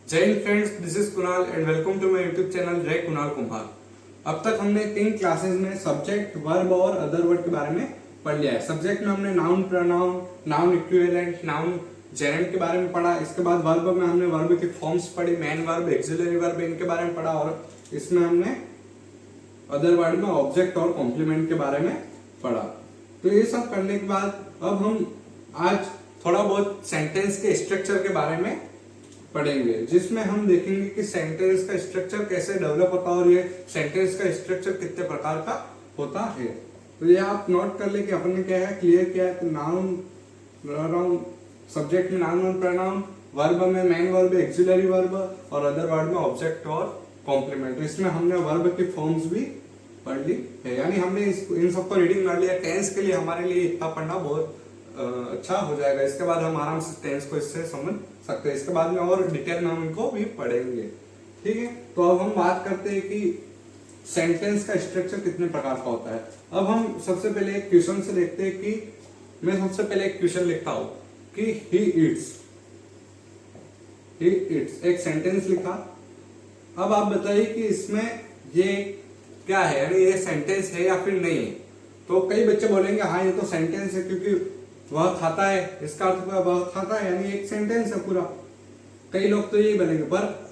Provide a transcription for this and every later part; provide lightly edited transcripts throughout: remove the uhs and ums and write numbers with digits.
जय हिंद friends, this is Kunal and welcome to my YouTube channel Jai Kunal Kumhar. अब तक हमने 3 क्लासेस में सब्जेक्ट, वर्ब और अदर वर्ड के बारे में पढ़ लिया है। सब्जेक्ट में हमने noun, pronoun, noun equivalent, noun gerund के बारे में पढ़ा। इसके बाद वर्ब में हमने वर्ब की फॉर्म्स पढ़ी, मेन वर्ब, एक्सिलरी वर्ब, इनके बारे में पढ़ा। और इसमें हमने अदर वर्ड में ऑब्जेक्ट और कॉम्प्लीमेंट के बारे में पढ़ा। तो ये सब करने के बाद अब हम आज थोड़ा बहुत सेंटेंस के स्ट्रक्चर के बारे में पढ़ेंगे, जिसमें हम देखेंगे कि सेंटेंस का स्ट्रक्चर कैसे डेवलप होता है और ये सेंटेंस का स्ट्रक्चर कितने प्रकार का होता है। तो ये आप नोट कर ले कि अपन ने क्या है, क्लियर किया है। तो नाउन, प्रोनाउन, सब्जेक्ट में नाउन और प्रोनाउन, वर्ब में मेन वर्ब, एक्सिलरी वर्ब और अदर वर्ड में ऑब्जेक्ट और कॉम्प्लीमेंट। इसमें हमने वर्ब की फॉर्म्स भी पढ़ ली है, यानी हमने इन सबको रीडिंग कर लिया। टेंस के लिए हमारे लिए इतना पढ़ना बहुत अच्छा हो जाएगा। इसके बाद हम आराम से टेंस को इससे समझ सकते हैं। इसके बाद में और डिटेल में हम इनको भी पढ़ेंगे, ठीक है। तो अब हम बात करते हैं कि सेंटेंस का स्ट्रक्चर कितने प्रकार का होता है। अब हम सबसे पहले एक क्वेश्चन से देखते हैं कि मैं सबसे पहले एक क्वेश्चन लिखता हूं कि ही इट्स एक सेंटेंस लिखा। अब आप बताइए कि इसमें ये क्या है, यानी ये सेंटेंस है या फिर नहीं है। तो कई बच्चे बोलेंगे हाँ ये तो सेंटेंस है क्योंकि वह खाता है, इसका अर्थ वह खाता है, यानी एक सेंटेंस है पूरा। कई लोग तो यही बोलेंगे, पर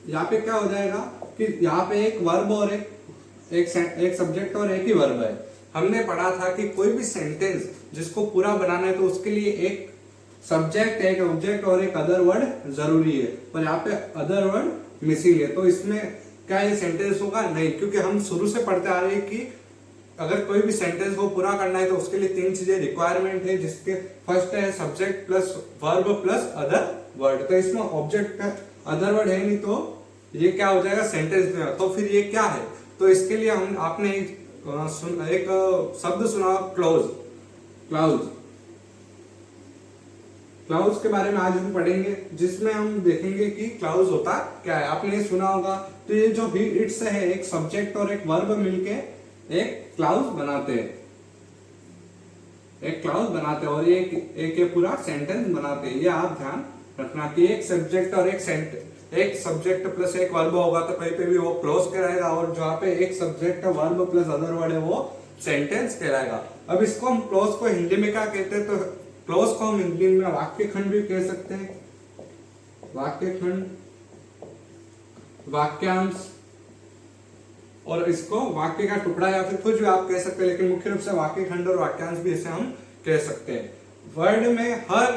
यहाँ पे क्या हो जाएगा कि यहाँ पे एक वर्ब और एक सब्जेक्ट और एक ही वर्ब है। हमने पढ़ा था कि कोई भी सेंटेंस जिसको पूरा बनाना है तो उसके लिए एक सब्जेक्ट, एक ऑब्जेक्ट और एक अदर वर्ड जरूरी है, पर यहाँ पे अदर वर्ड मिसिंग है। तो इसमें क्या ये सेंटेंस होगा? नहीं, क्योंकि हम शुरू से पढ़ते आ रहे हैं कि अगर कोई भी सेंटेंस को पूरा करना है तो उसके लिए 3 चीजें रिक्वायरमेंट है, जिसके फर्स्ट है subject plus verb plus other word. तो इसमें ऑब्जेक्ट का अदर वर्ड है नहीं, तो ये क्या हो जाएगा, सेंटेंस में। तो फिर ये क्या है? तो इसके लिए हम आपने एक शब्द सुना, क्लोज। क्लाउज के बारे में आज हम पढ़ेंगे, जिसमें हम देखेंगे कि क्लाउज होता क्या है। आपने ये सुना होगा। तो ये जो ही इट्स है, एक सब्जेक्ट और एक वर्ब मिलके एक क्लाउज बनाते हैं, और एक पूरा सेंटेंस बनाते हैं। ये आप ध्यान रखना कि एक सब्जेक्ट और एक सब्जेक्ट प्लस एक वर्ब होगा तो कहीं पे भी वो क्लोज कहलाएगा, और जहाँ पे एक subject verb plus other word है वो सेंटेंस कहलाएगा। अब इसको हम क्लोज को हिंदी में क्या कहते हैं? तो क्लोज को हम हिंदी में वाक्य खंड भी कह सकते हैं, वाक्य खंड, वाक्यांश, और इसको वाक्य का टुकड़ा या फिर कुछ भी आप कह सकते हैं, लेकिन मुख्य रूप से वाक्य खंड और वाक्यांश भी इसे हम कह सकते हैं। वर्ड में हर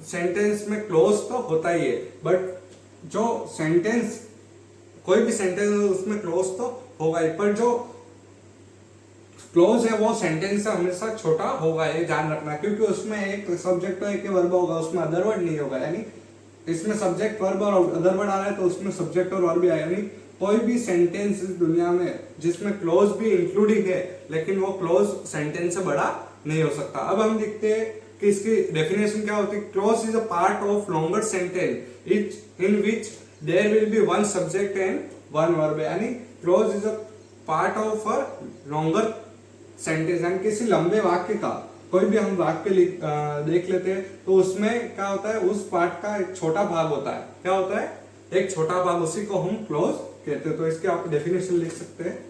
सेंटेंस में क्लोज तो होता ही है, बट जो सेंटेंस, कोई भी सेंटेंस है उसमें क्लोज तो होगा ही, पर जो क्लोज है वो सेंटेंस से हमेशा छोटा होगा, ये ध्यान रखना। क्योंकि उसमें एक सब्जेक्ट और एक वर्ब होगा, उसमें अदर वर्ड नहीं होगा। यानी इसमें सब्जेक्ट, वर्ब और अदर वर्ड आ रहा है तो उसमें सब्जेक्ट और वर्ब भी आएगा। यानी कोई भी सेंटेंस इस दुनिया में जिसमें क्लोज भी इंक्लूडिंग है, लेकिन वो क्लोज सेंटेंस से बड़ा नहीं हो सकता। अब हम देखते हैं कि इसकी डेफिनेशन क्या होती है। Clause is a part of longer sentence in which there will be one subject and one verb. यानी clause is a part of a longer sentence, यानी किसी लंबे वाक्य का कोई भी हम वाक्य देख लेते हैं तो उसमें क्या होता है, उस पार्ट का एक छोटा भाग होता है। क्या होता है? एक छोटा भाग, उसी को हम क्लोज कहते हैं। तो इसके आप डेफिनेशन लिख सकते हैं।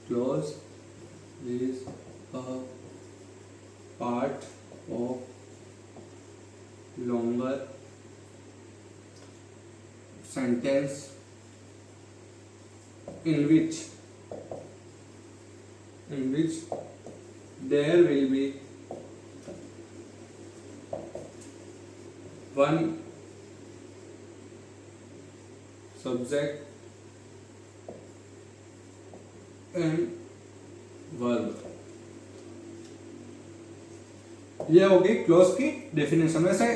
Close is a part of longer sentence in which there will be one subject and verb। ये होगी क्लोज की डेफिनेशन। वैसे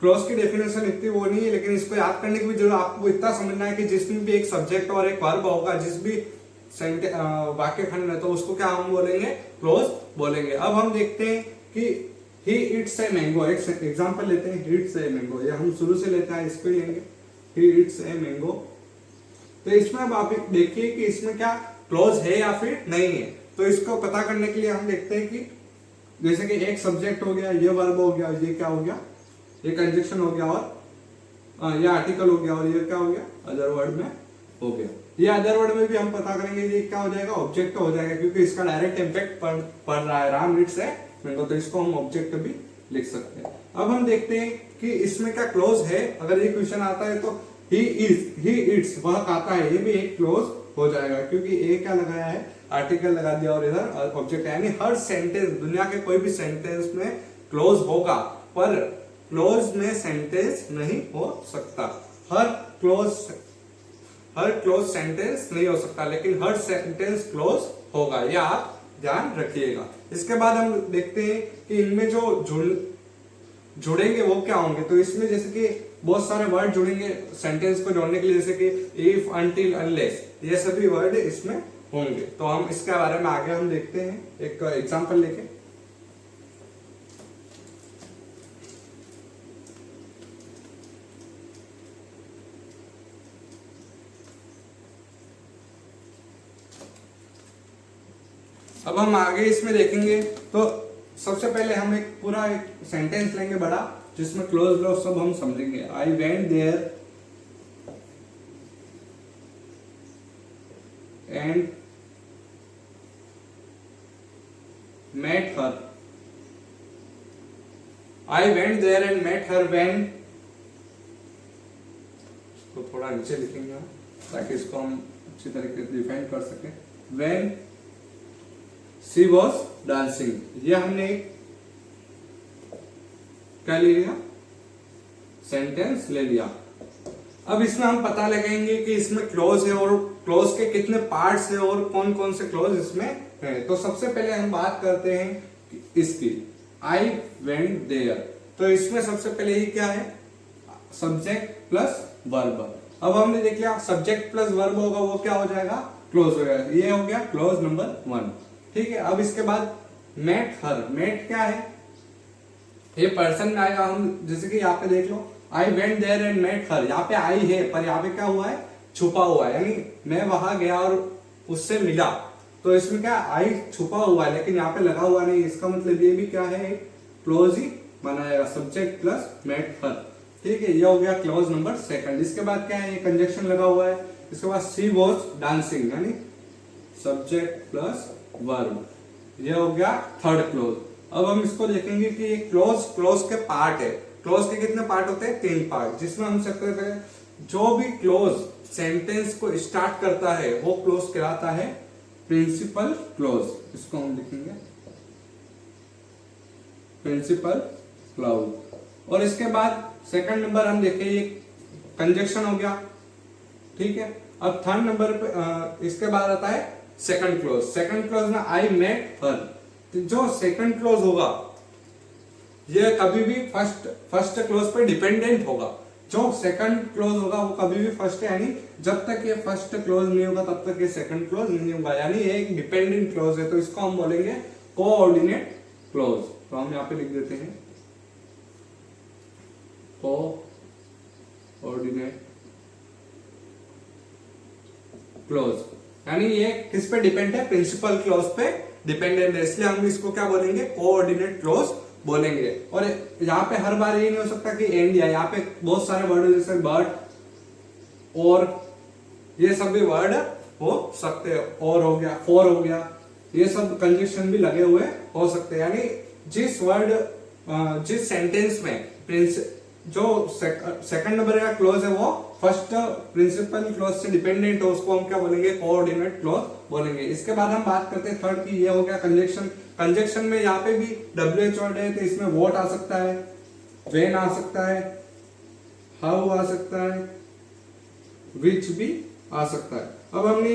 क्लोज की डेफिनेशन इतनी वो नहीं है, लेकिन इसको याद करने की भी जरूरत, आपको इतना समझना है कि जिसमें भी एक सब्जेक्ट और एक वर्ब होगा, जिस भी वाक्य खंड में, तो उसको क्या हम बोलेंगे? क्लोज बोलेंगे। अब हम देखते हैं कि ही इट्स ए मैंगो, एक एग्जांपल लेते हैं, ही इट्स ए मैंगो, ये हम शुरू से लेते हैं, इसको ही लेंगे, ही इट्स ए मैंगो। तो इसमें अब आप देखिए कि इसमें क्या क्लोज है या फिर नहीं है। तो इसको पता करने के लिए हम देखते हैं कि जैसे कि एक सब्जेक्ट हो गया, ये वर्ब हो गया, ये क्या हो गया, ये कंजक्शन हो गया, और ये आर्टिकल हो गया, और ये क्या हो गया, अदर वर्ड में हो गया। ये अदर वर्ड में भी हम पता करेंगे ये क्या हो जाएगा, ऑब्जेक्ट हो जाएगा, क्योंकि इसका डायरेक्ट इम्पैक्ट पड़ रहा है राम रीड्स है, तो इसको हम ऑब्जेक्ट भी लिख सकते हैं। अब हम देखते हैं कि इसमें क्या क्लोज है। अगर ये क्वेश्चन आता है तो ही इज, ही इट्स, वह खाता है, ये भी एक क्लोज हो जाएगा, क्योंकि ए क्या लगाया है, आर्टिकल लगा दिया और इधर ऑब्जेक्ट है। यानी हर सेंटेंस, दुनिया के कोई भी सेंटेंस में क्लोज होगा, पर क्लोज में सेंटेंस नहीं हो सकता। हर क्लोज सेंटेंस नहीं हो सकता, लेकिन हर सेंटेंस क्लोज होगा, ये आप ध्यान रखिएगा। इसके बाद हम देखते हैं कि इनमें जो जुड़ेंगे वो क्या होंगे। तो इसमें जैसे कि बहुत सारे वर्ड जुड़ेंगे सेंटेंस को जोड़ने के लिए, जैसे कि इफ, अनटिल, अनलेस, ये सभी वर्ड इसमें होंगे। तो हम इसके बारे में आगे हम देखते हैं एक एग्जांपल लेके। अब हम आगे इसमें देखेंगे तो सबसे पहले हम एक पूरा एक सेंटेंस लेंगे बड़ा, जिसमें क्लोज लॉस सब हम समझेंगे। I went there and met her. I went there and met her when, इसको थोड़ा नीचे लिखेंगे ताकि इसको हम अच्छी तरीके से डिफाइन कर सके। व्हेन शी वॉज डांसिंग, ये हमने क्या ले लिया, सेंटेंस ले लिया। अब इसमें हम पता लगाएंगे कि इसमें क्लोज है और क्लोज के कितने पार्ट्स है और कौन कौन से क्लोज इसमें है। तो सबसे पहले हम बात करते हैं इसकी, आई वेंट देयर। तो इसमें सबसे पहले ये क्या है, सब्जेक्ट प्लस वर्ब। अब हमने देख लिया सब्जेक्ट प्लस वर्ब होगा वो क्या हो जाएगा, क्लोज हो जाएगा। ये हो गया क्लोज नंबर 1, ठीक है। अब इसके बाद मेट हर, मेट क्या है, ये पर्सन में आएगा। हम जैसे कि यहाँ पे देख लो, I went there and met her, यहाँ पे आई है पर यहाँ पे क्या हुआ है, छुपा हुआ है, यानी मैं वहां गया और उससे मिला। तो इसमें क्या, आई छुपा हुआ है लेकिन यहाँ पे लगा हुआ नहीं, इसका मतलब ये भी क्या है, क्लोज ही बनाएगा, सब्जेक्ट प्लस मेट हर, ठीक है। ये हो गया क्लोज नंबर 2। इसके बाद क्या है, ये कंजक्शन लगा हुआ है। इसके बाद शी वॉज डांसिंग, यानी सब्जेक्ट प्लस वर्ब, ये हो गया 3rd क्लोज। अब हम इसको देखेंगे कि ये क्लोज के पार्ट है। क्लोज के कितने पार्ट होते हैं, 3 पार्ट, जिसमें हम सकते हैं जो भी क्लोज सेंटेंस को स्टार्ट करता है वो क्लोज कहलाता है प्रिंसिपल क्लोज। इसको हम लिखेंगे प्रिंसिपल क्लोज। और इसके बाद 2nd नंबर हम देखें, ये कंजक्शन हो गया, ठीक है। अब 3rd नंबर पे इसके बाद आता है 2nd क्लोज। 2nd क्लोज में आई मेट हर, जो 2nd क्लोज होगा ये कभी भी फर्स्ट क्लोज पे डिपेंडेंट होगा। जो 2nd क्लोज होगा वो कभी भी फर्स्ट है, यानी जब तक ये फर्स्ट क्लोज नहीं होगा तब तक ये 2nd क्लोज नहीं होगा, यानी ये एक डिपेंडेंट क्लोज है। तो इसको हम बोलेंगे कोऑर्डिनेट क्लोज। तो हम यहाँ पे लिख देते हैं कोऑर्डिनेट क्लोज, यानी ये किस पे डिपेंड है, प्रिंसिपल क्लोज पे डिपेंडेंट है, इसलिए हम इसको क्या बोलेंगे, कोऑर्डिनेट क्लोज बोलेंगे। और यहाँ पे हर बार ये नहीं हो सकता कि एंड या, यहाँ पे बहुत सारे वर्ड जैसे बट और ये सब भी वर्ड हो सकते हैं, और हो गया, फॉर हो गया, ये सब कंजक्शन भी लगे हुए हो सकते हैं। यानी जिस सेंटेंस में जो 2nd नंबर का क्लोज है वो फर्स्ट प्रिंसिपल क्लोज से डिपेंडेंट हो, उसको हम क्या बोलेंगे, कोऑर्डिनेट क्लोज बोलेंगे। इसके बाद हम बात करते हैं 3rd की, ये हो गया कंजक्शन। कंजक्शन में यहाँ पे भी WH वर्ड है, तो इसमें वॉट आ सकता है, व्हेन आ सकता है, हाउ आ सकता है, विच भी आ सकता है। अब हमने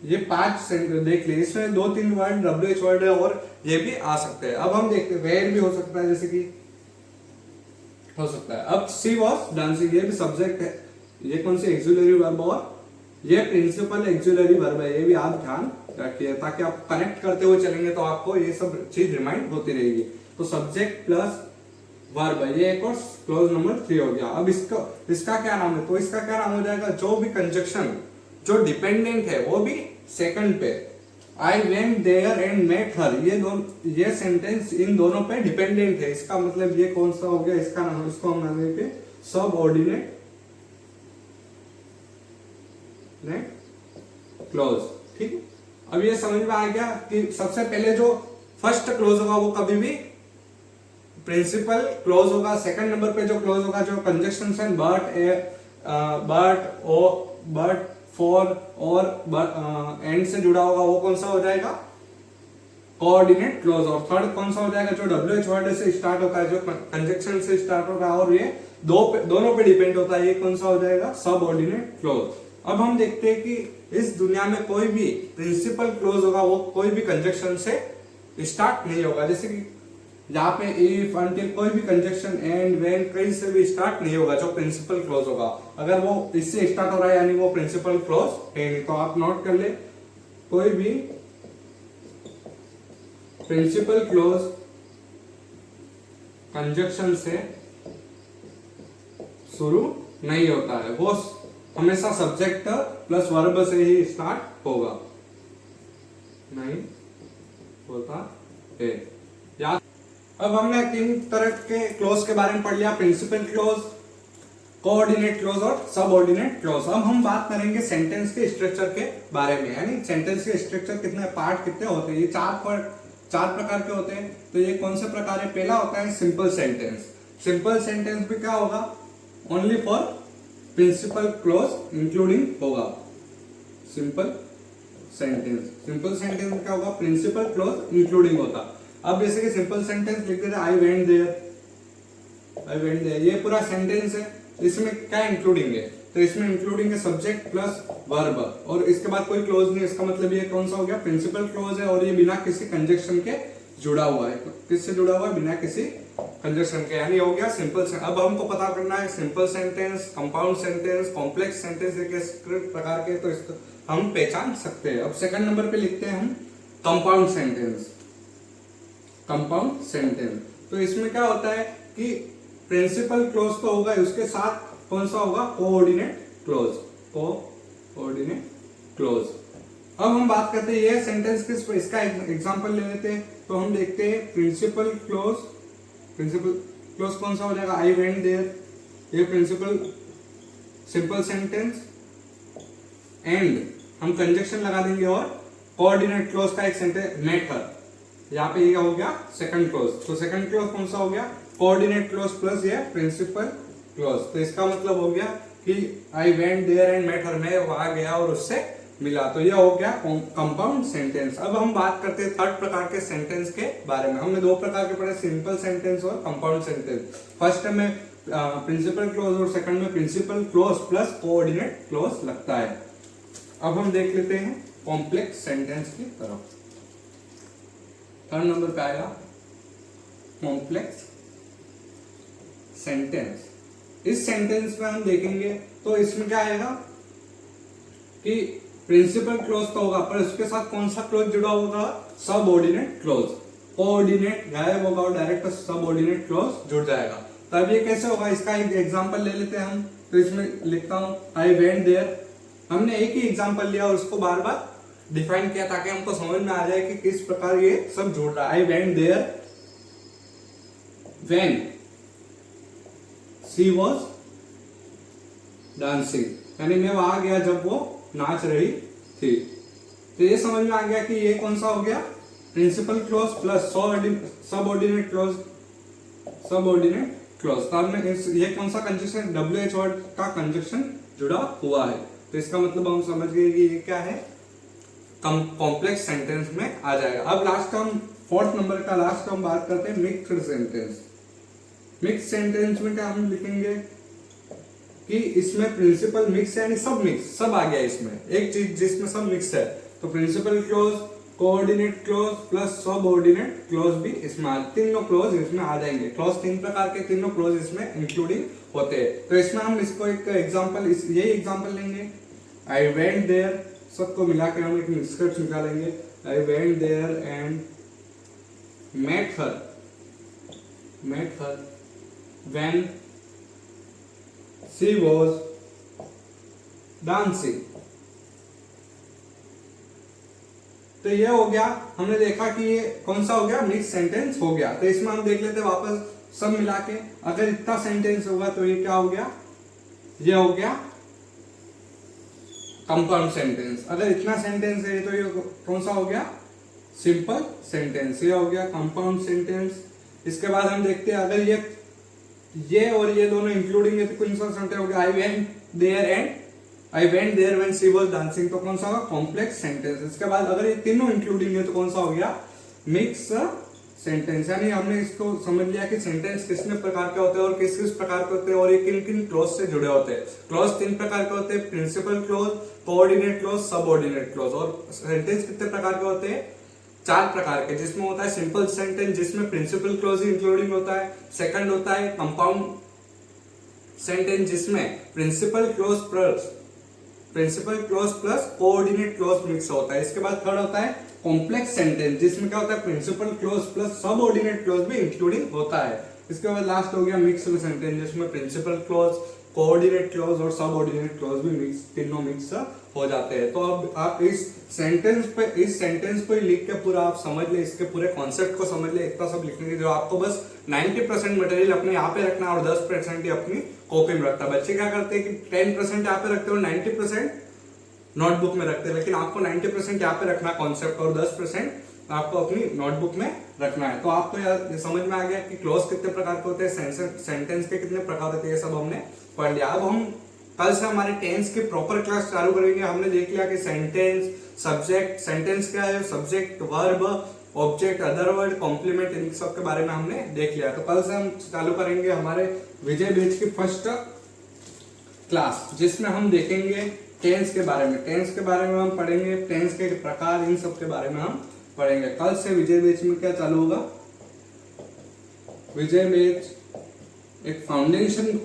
ये 5 सेंटेंस देख लिए, इसमें 2-3 वर्ड WH वर्ड है और ये भी आ सकते हैं। अब हम देखते हैं वेयर भी हो सकता है, जैसे कि हो सकता है। अब शी वॉज डांसिंग, ये भी सब्जेक्ट है, ये कौन सी एक्सिलरी वर्ब और ये प्रिंसिपल एक्सिलरी वर्ब है, ये भी आप ध्यान रखिए ताकि आप कनेक्ट करते हुए चलेंगे तो आपको ये सब चीज रिमाइंड होती रहेगी। तो सब्जेक्ट प्लस वर्ब है, ये एक और क्लोज नंबर 3 हो गया। अब इसका क्या नाम है, तो इसका क्या नाम हो जाएगा, जो भी कंजक्शन जो डिपेंडेंट है वो भी 2nd पे, I went there and met her, ये सेंटेंस इन दोनों पे डिपेंडेंट है। इसका मतलब ये कौन सा हो गया, इसका नाम, इसको हम मानेंगे सब ऑर्डिनेट क्लोज। ठीक है, अब ये समझ में आ गया कि सबसे पहले जो फर्स्ट क्लोज होगा वो कभी भी प्रिंसिपल क्लोज होगा। सेकंड नंबर पे जो क्लोज होगा, जो कंजक्शन है बट, ओ, बट, फॉर और एंड से जुड़ा होगा, वो कौन सा हो जाएगा, कोऑर्डिनेट क्लोज। और थर्ड कौन सा हो जाएगा, जो WH वर्ड से स्टार्ट होता है, जो कंजक्शन से स्टार्ट होता है और ये दोनों पे डिपेंड होता है, ये कौन सा हो जाएगा, सब ऑर्डिनेट क्लोज। अब हम देखते हैं कि इस दुनिया में कोई भी प्रिंसिपल क्लोज होगा वो कोई भी कंजक्शन से स्टार्ट नहीं होगा। जैसे कि यहाँ पे इफ, अनटिल, कोई भी कंजक्शन एंड, व्हेन, कहीं से भी स्टार्ट नहीं होगा जो प्रिंसिपल क्लोज होगा। अगर वो इससे स्टार्ट हो रहा है यानी वो प्रिंसिपल क्लोज है नहीं। तो आप नोट कर ले, कोई भी प्रिंसिपल क्लोज कंजक्शन से शुरू नहीं होता है, वो हमेशा सब्जेक्ट प्लस वर्ब से ही स्टार्ट होगा, नहीं होता है। याद, अब हमने 3 तरह के क्लोज के बारे में पढ़ लिया, प्रिंसिपल क्लोज, कोऑर्डिनेट क्लोज और सबऑर्डिनेट क्लोज। अब हम बात करेंगे सेंटेंस के स्ट्रक्चर के बारे में, यानी सेंटेंस के स्ट्रक्चर कितने पार्ट कितने होते हैं। ये 4 प्रकार के होते हैं। तो ये कौन से प्रकार है, पहला होता है सिंपल सेंटेंस। सिंपल सेंटेंस भी क्या होगा, only for principal clause including होगा। सिंपल सेंटेंस क्या होगा, प्रिंसिपल क्लोज इंक्लूडिंग होता। अब जैसे कि सिंपल सेंटेंस लिख देते आई वेंट देयर, ये पूरा सेंटेंस है, इसमें क्या इंक्लूडिंग है, तो इसमें इंक्लूडिंग है सब्जेक्ट प्लस वर्ब और इसके बाद कोई क्लोज नहीं। इसका मतलब ये कौन सा हो गया, प्रिंसिपल क्लोज है और ये बिना किसी कंजक्शन के जुड़ा हुआ है। किससे जुड़ा हुआ है, बिना किसी कंजक्शन के, यानी हो गया सिंपल सेंटेंस। अब हमको पता करना है simple sentence, compound sentence, complex sentence किस प्रकार के, तो इसको हम पहचान सकते हैं। अब सेकंड नंबर पे लिखते हैं हम कंपाउंड सेंटेंस। तो इसमें क्या होता है कि प्रिंसिपल क्लोज तो होगा, उसके साथ कौन सा होगा, कोऑर्डिनेट क्लोज। अब हम बात करते हैं ये सेंटेंस किस, इसका एग्जांपल ले लेते हैं। तो हम देखते हैं प्रिंसिपल क्लोज कौन सा हो जाएगा, आई वेंट देयर, ये प्रिंसिपल सिंपल सेंटेंस, एंड हम कंजक्शन लगा देंगे और कोऑर्डिनेट क्लोज का एक सेंटेंस मेट हर, यहाँ पे ये हो गया सेकंड क्लोज। तो सेकंड क्लोज कौन सा हो गया, कोऑर्डिनेट क्लोज प्लस ये प्रिंसिपल क्लोज। तो इसका मतलब हो गया कि I went there and met her, मैं वहां गया और उससे मिला। तो ये हो गया कंपाउंड सेंटेंस। अब हम बात करते हैं थर्ड प्रकार के सेंटेंस के बारे में। हमने 2 प्रकार के पढ़े, सिंपल सेंटेंस और कंपाउंड सेंटेंस। फर्स्ट में प्रिंसिपल क्लोज और सेकंड में principal clause plus coordinate clause लगता है। अब हम देख लेते हैं कॉम्प्लेक्स सेंटेंस की तरफ। थर्ड नंबर पे आएगा कॉम्प्लेक्स सेंटेंस। इस सेंटेंस में हम देखेंगे तो इसमें क्या आएगा कि प्रिंसिपल क्लोज तो होगा पर उसके साथ कौन सा क्लोज जुड़ा होगा, सबऑर्डिनेट क्लोज। कोऑर्डिनेट गायब होगा और डायरेक्ट सबऑर्डिनेट क्लोज जुड़ जाएगा। तब ये कैसे होगा, इसका एक एग्जांपल ले लेते हैं हम। तो इसमें लिखता हूं आई वेंट देयर, हमने एक ही एग्जांपल लिया और उसको बार बार डिफाइन किया ताकि हमको समझ में आ जाए कि किस प्रकार ये सब जुड़ रहा है। I went there when she was dancing, यानी मैं वहां गया जब वो नाच रही थी। तो ये समझ में आ गया कि ये कौन सा हो गया, principal clause plus subordinate clause. तब में ये कौन सा कंजक्शन, WH वर्ड का कंजक्शन जुड़ा हुआ है। तो इसका मतलब हम समझ गए कि ये क्या है, कॉम्प्लेक्स सेंटेंस में आ जाएगा। अब लास्ट हम फोर्थ नंबर का लास्ट हम बात करते हैं मिक्स्ड सेंटेंस। मिक्स सेंटेंस में क्या हम लिखेंगे कि इसमें प्रिंसिपल मिक्स है, यानी सब आ गया इसमें, एक चीज जिसमें सब मिक्स है। तो principal clause, coordinate clause plus subordinate clause भी इसमें, तीनों क्लोज इसमें आ जाएंगे। क्लोज 3 प्रकार के, तीनों क्लोज इसमें इंक्लूडिंग होते हैं। तो इसमें हम इसको एक एग्जांपल, यही एग्जांपल लेंगे, आई वेंट देयर, सबको मिला के हम एक निष्कर्ष निकालेंगे। I went there and met her when she was dancing। तो ये हो गया, हमने देखा कि ये कौन सा हो गया, मिक्स सेंटेंस हो गया। तो इसमें हम देख लेते हैं वापस सब मिला के, अगर इतना सेंटेंस होगा तो ये क्या हो गया, ये हो गया कंपाउंड सेंटेंस। अगर इतना सेंटेंस है तो ये कौन सा हो गया, सिंपल सेंटेंस। ये हो गया कंपाउंड सेंटेंस। इसके बाद हम देखते हैं अगर ये और ये दोनों इंक्लूडिंग है तो कौन सा सेंटेंस हो गया, I went there when she was dancing, तो कौन सा होगा, कॉम्प्लेक्स सेंटेंस। इसके बाद अगर ये तीनों इंक्लूडिंग है तो कौन सा हो गया, मिक्स सेंटेंस। यानी हमने इसको समझ लिया कि सेंटेंस कितने प्रकार के होते हैं और किस किस प्रकार के होते हैं और ये किन किन क्लॉज से जुड़े होते हैं। क्लॉज 3 प्रकार के होते हैं, principal clause, coordinate clause, subordinate clause. और सेंटेंस कितने प्रकार के होते हैं, 4 प्रकार के, जिसमें होता है सिंपल सेंटेंस जिसमें प्रिंसिपल क्लॉज इंक्लूडिंग होता है। सेकंड होता है कंपाउंड सेंटेंस जिसमें principal clause plus coordinate clause mix होता है। इसके बाद थर्ड होता है कॉम्प्लेक्स सेंटेंस जिसमें क्या होता है, principal clause plus subordinate clause भी इंक्लूडिंग होता है। इसके बाद लास्ट हो गया मिक्स सेंटेंस जिसमें प्रिंसिपल क्लॉज, कोऑर्डिनेट क्लॉज और सबऑर्डिनेट क्लॉज भी तीनों मिक्स हो जाते हैं। तो अब आप इस सेंटेंस पे लिख के पूरा आप समझ ले, इसके पूरे कॉन्सेप्ट को समझ ले। इतना सब लिखने की जो आपको बस 90% मटेरियल अपने यहाँ पे रखना और 10% ही अपनी कॉपी में रखता है। बच्चे क्या करते हैं कि 10% यहाँ पे रखते हैं और 90% नोटबुक में रखते हैं, लेकिन आपको 90% यहाँ पे रखना कॉन्सेप्ट और 10% आपको अपनी नोटबुक में रखना है। तो आपको यार समझ में आ गया कि क्लॉज कितने प्रकार के होते हैं, सेंटेंस के कितने प्रकार होते हैं, ये सब हमने पढ़ लिया। अब हम कल से हमारे टेंस की प्रॉपर क्लास चालू करेंगे। हमने देख लिया कि सेंटेंस क्या है, subject, verb, object, other word, complement, इन सब के बारे में हमने देख लिया। तो कल से हम चालू करेंगे हमारे विजय बैच की फर्स्ट क्लास जिसमें हम देखेंगे टेंस के बारे में। टेंस के बारे में हम पढ़ेंगे, टेंस के प्रकार, इन सब के बारे में हम पढ़ेंगे। कल से विजय बैच में क्या चालू होगा, विजय बैच एक फाउंडेशन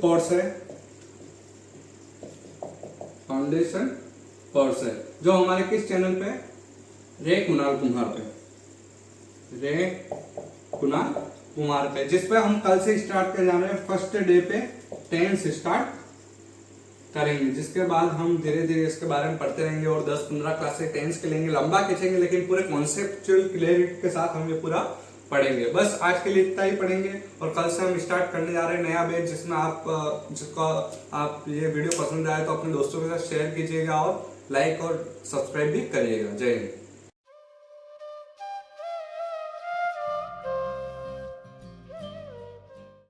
कोर्स है जो हमारे किस चैनल पे, रे कुणाल कुमार पे, जिसपे हम कल से स्टार्ट कर जा रहे हैं। फर्स्ट डे पे टेंस स्टार्ट करेंगे, जिसके बाद हम धीरे धीरे इसके बारे में पढ़ते रहेंगे और 10-15 क्लासेस टेंस के लेंगे, लंबा खींचेंगे, लेकिन पूरे कॉन्सेप्चुअल क्लियरिटी के साथ हम ये पूरा पढ़ेंगे। बस आज के लिए इतना ही पढ़ेंगे और कल से हम स्टार्ट करने जा रहे हैं नया बैच जिसमें आप ये वीडियो पसंद आए तो अपने दोस्तों के साथ शेयर कीजिएगा और लाइक और सब्सक्राइब भी करिएगा। जय हिंद।